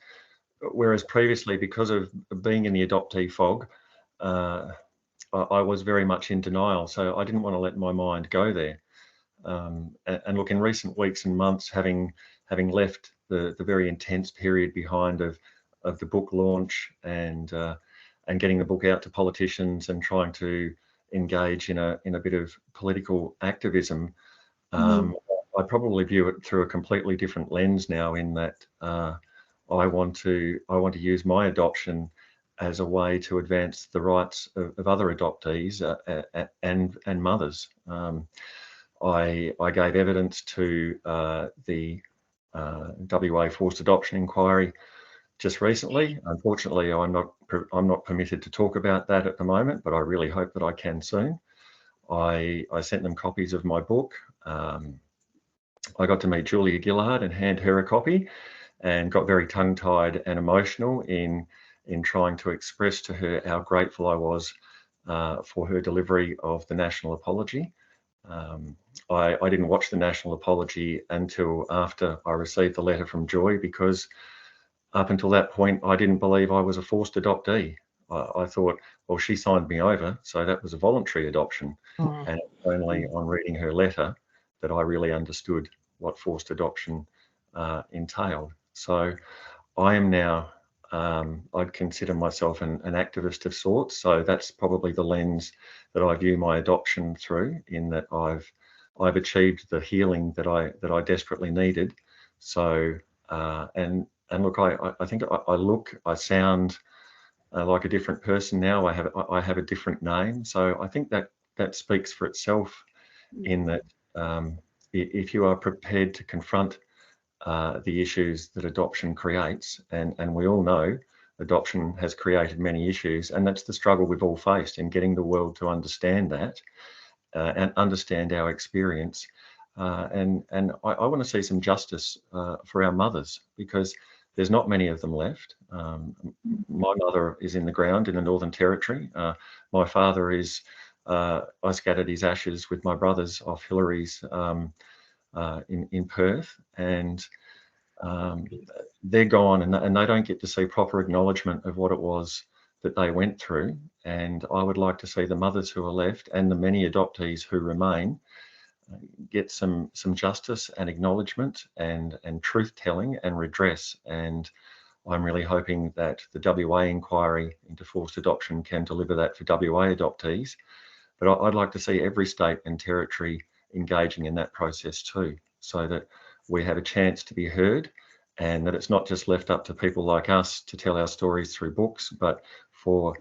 whereas previously, because of being in the adoptee fog, I was very much in denial, so I didn't want to let my mind go there. And look, in recent weeks and months, having left the very intense period behind of the book launch and getting the book out to politicians and trying to engage in a bit of political activism, I probably view it through a completely different lens now, in that I want to use my adoption as a way to advance the rights of other adoptees and mothers. I gave evidence to the WA forced adoption inquiry just recently. Unfortunately, I'm not permitted to talk about that at the moment, but I really hope that I can soon. I sent them copies of my book. I got to meet Julia Gillard and hand her a copy, and got very tongue-tied and emotional in trying to express to her how grateful I was for her delivery of the national apology. I didn't watch the national apology until after I received the letter from Joy, because up until that point, I didn't believe I was a forced adoptee. I thought, well, she signed me over, so that was a voluntary adoption. And only on reading her letter that I really understood what forced adoption entailed. So I am now, I'd consider myself an activist of sorts. So that's probably the lens that I view my adoption through, in that I've achieved the healing that I desperately needed. So and look, I think I sound like a different person now. I have a different name. So I think that speaks for itself, in that if you are prepared to confront the issues that adoption creates, and we all know adoption has created many issues, and that's the struggle we've all faced in getting the world to understand that and understand our experience. And I want to see some justice for our mothers, because there's not many of them left. My mother is in the ground in the Northern Territory. My father is, I scattered his ashes with my brothers off Hillary's in Perth, and they're gone, and they don't get to see proper acknowledgement of what it was that they went through. And I would like to see the mothers who are left, and the many adoptees who remain, get some justice and acknowledgement and truth telling and redress. And I'm really hoping that the WA inquiry into forced adoption can deliver that for WA adoptees. But I'd like to see every state and territory engaging in that process too, so that we have a chance to be heard, and that it's not just left up to people like us to tell our stories through books, but for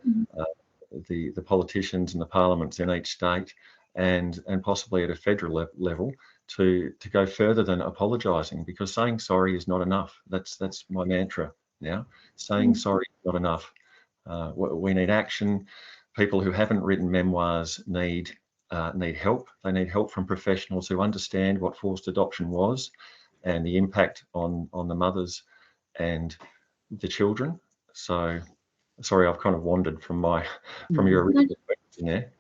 the politicians and the parliaments in each state, and possibly at a federal level, to go further than apologising, because saying sorry is not enough. That's my mantra now. Saying sorry is not enough. We need action. People who haven't written memoirs need help. They need help from professionals who understand what forced adoption was and the impact on the mothers and the children. So, sorry, I've kind of wandered from your original question there.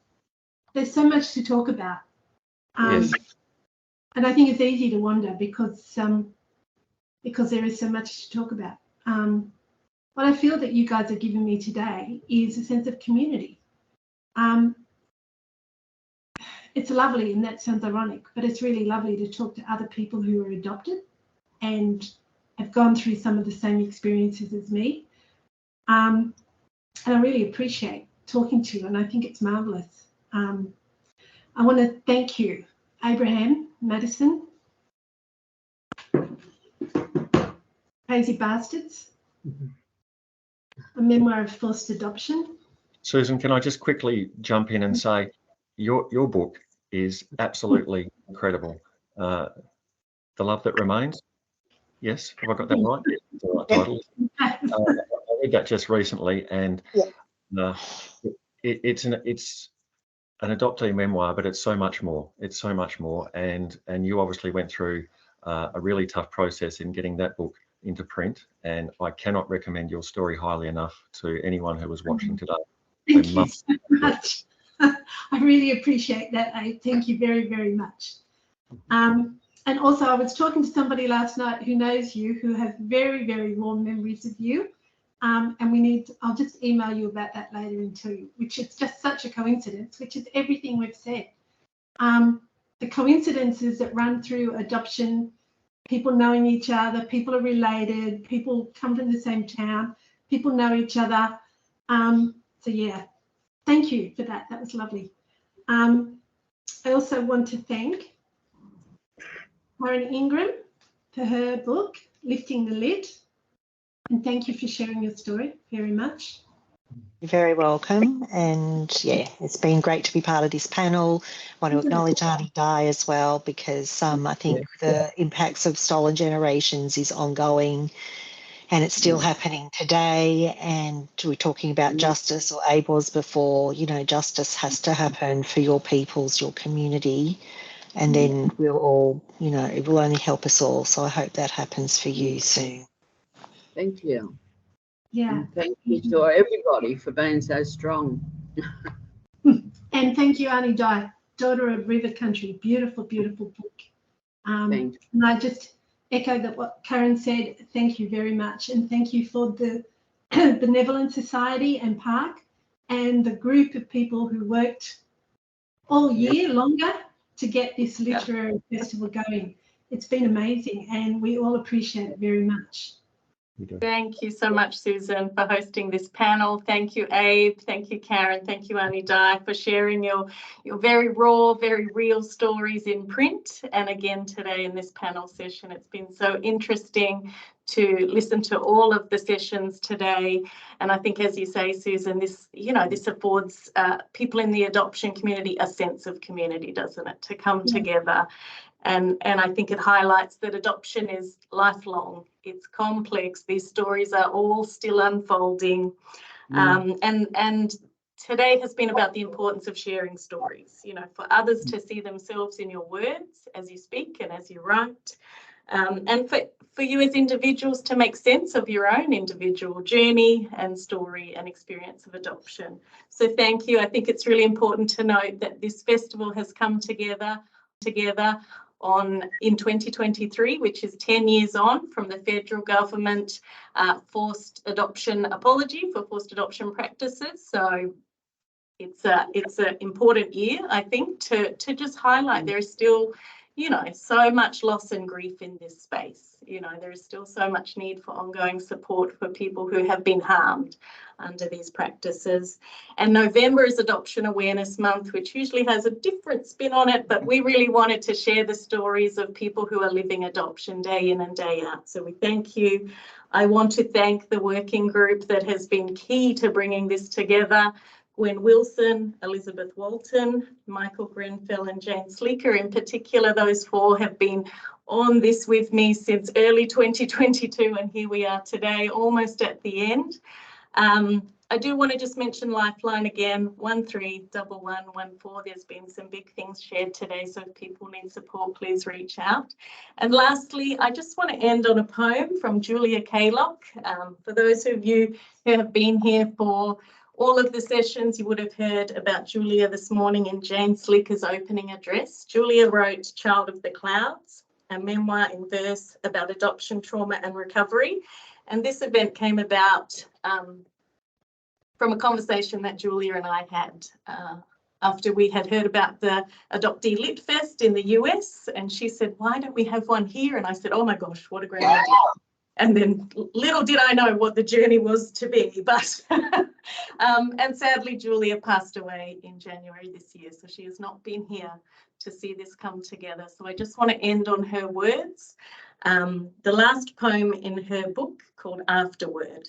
There's so much to talk about. Yes. And I think it's easy to wander because there is so much to talk about. What I feel that you guys are giving me today is a sense of community. it's lovely, and that sounds ironic, but it's really lovely to talk to other people who are adopted and have gone through some of the same experiences as me. And I really appreciate talking to you, and I think it's marvellous. I want to thank you, Abraham Maddison, Crazy Bastards, a memoir of forced adoption. Susan, can I just quickly jump in and say your book is absolutely incredible. The Love That Remains. Yes, have I got that right? It's the right title. I read that just recently, and it's an adoptee memoir, but it's so much more. It's so much more, and you obviously went through a really tough process in getting that book into print, and I cannot recommend your story highly enough to anyone who was watching today. Thank you so much. I really appreciate that. I thank you very, very much. And also, I was talking to somebody last night who knows you, who has very, very warm memories of you. And I'll just email you about that later and tell you, which is just such a coincidence, which is everything we've said. The coincidences that run through adoption, people knowing each other, people are related, people come from the same town, people know each other. So yeah, thank you for that. That was lovely. I also want to thank Karen Ingram for her book, Lifting the Lid. And thank you for sharing your story very much. You're very welcome. And yeah, it's been great to be part of this panel. I want to acknowledge Auntie Di as well, because I think the impacts of stolen generations is ongoing, and it's still happening today. And we're talking about justice, or Abe was before, justice has to happen for your peoples, your community, and then we'll all, it will only help us all. So I hope that happens for you soon. Thank you. Yeah. And thank you to everybody for being so strong. And thank you, Auntie Di, Daughter of River Country. Beautiful, beautiful book. And I just echo that what Karen said. Thank you very much. And thank you for the Benevolent Society and Park and the group of people who worked all year longer to get this literary festival going. It's been amazing, and we all appreciate it very much. Thank you so much, Susan, for hosting this panel. Thank you, Abe. Thank you, Karen. Thank you, Auntie Di, for sharing your very raw, very real stories in print. And again, today in this panel session, it's been so interesting to listen to all of the sessions today. And I think, as you say, Susan, this affords people in the adoption community a sense of community, doesn't it, to come together. And I think it highlights that adoption is lifelong. It's complex. These stories are all still unfolding. And today has been about the importance of sharing stories, for others to see themselves in your words as you speak and as you write. And for you as individuals to make sense of your own individual journey and story and experience of adoption. So thank you. I think it's really important to note that this festival has come together in 2023, which is 10 years on from the federal government forced adoption apology for forced adoption practices. So it's an important year, I think, to just highlight there is still, so much loss and grief in this space. There is still so much need for ongoing support for people who have been harmed under these practices. And November is Adoption Awareness Month, which usually has a different spin on it, but we really wanted to share the stories of people who are living adoption day in and day out. So we thank you. I want to thank the working group that has been key to bringing this together. Gwen Wilson, Elizabeth Walton, Michael Grenfell and Jane Sleeker in particular. Those four have been on this with me since early 2022, and here we are today, almost at the end. I do want to just mention Lifeline again, 131114. There's been some big things shared today, so if people need support, please reach out. And lastly, I just want to end on a poem from Julia Kaylock. For those of you who have been here for all of the sessions, you would have heard about Julia this morning in Jane Slicker's opening address. Julia wrote Child of the Clouds, a memoir in verse about adoption, trauma and recovery. And this event came about from a conversation that Julia and I had after we had heard about the Adoptee Lit Fest in the US, and she said, why don't we have one here? And I said, oh my gosh, what a great idea. And then little did I know what the journey was to be, but and sadly Julia passed away in January this year, so she has not been here to see this come together. So I just want to end on her words. The last poem in her book called Afterword.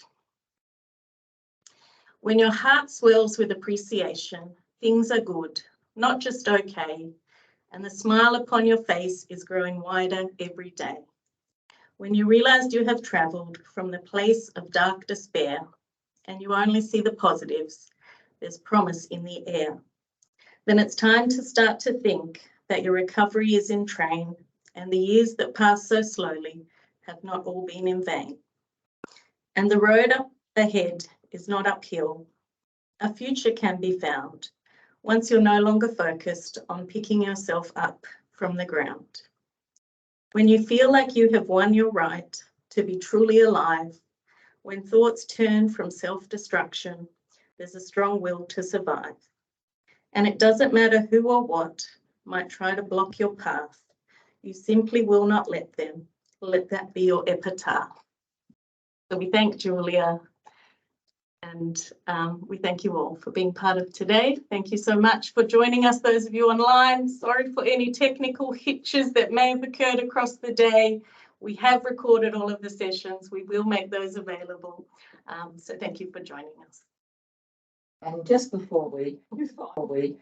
When your heart swells with appreciation, things are good, not just okay, and the smile upon your face is growing wider every day. When you realize you have travelled from the place of dark despair and you only see the positives, there's promise in the air. Then it's time to start to think that your recovery is in train and the years that pass so slowly have not all been in vain. And the road up ahead is not uphill. A future can be found once you're no longer focused on picking yourself up from the ground. When you feel like you have won your right to be truly alive, when thoughts turn from self-destruction, there's a strong will to survive. And it doesn't matter who or what might try to block your path, you simply will not let them. Let that be your epitaph. So we thank Julia, and we thank you all for being part of today. Thank you so much for joining us, those of you online. Sorry for any technical hitches that may have occurred across the day. We have recorded all of the sessions. We will make those available. So thank you for joining us. And just before we finally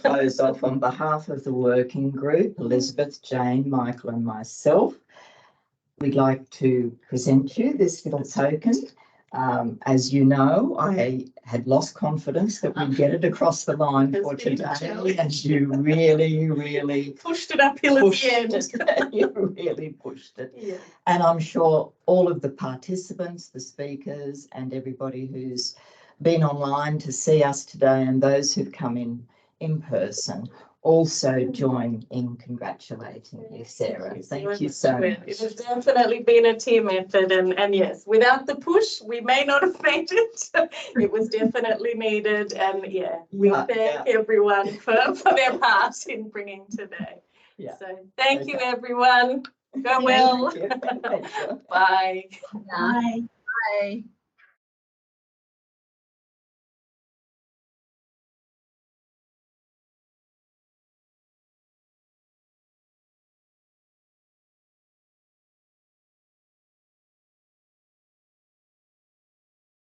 close off, on behalf of the working group, Elizabeth, Jane, Michael and myself, we'd like to present you this little token. As you know, I had lost confidence that we'd get it across the line for today, and you really pushed it uphill at the end. You really pushed it. Yeah. And I'm sure all of the participants, the speakers and everybody who's been online to see us today and those who've come in person also join in congratulating you, Sarah. Thank you so much. It has definitely been a team effort, and yes, without the push, we may not have made it. It was definitely needed, and yeah, we thank everyone for their part in bringing today. Yeah. So thank you, everyone. Go well. Thank you. Bye. Bye. Bye.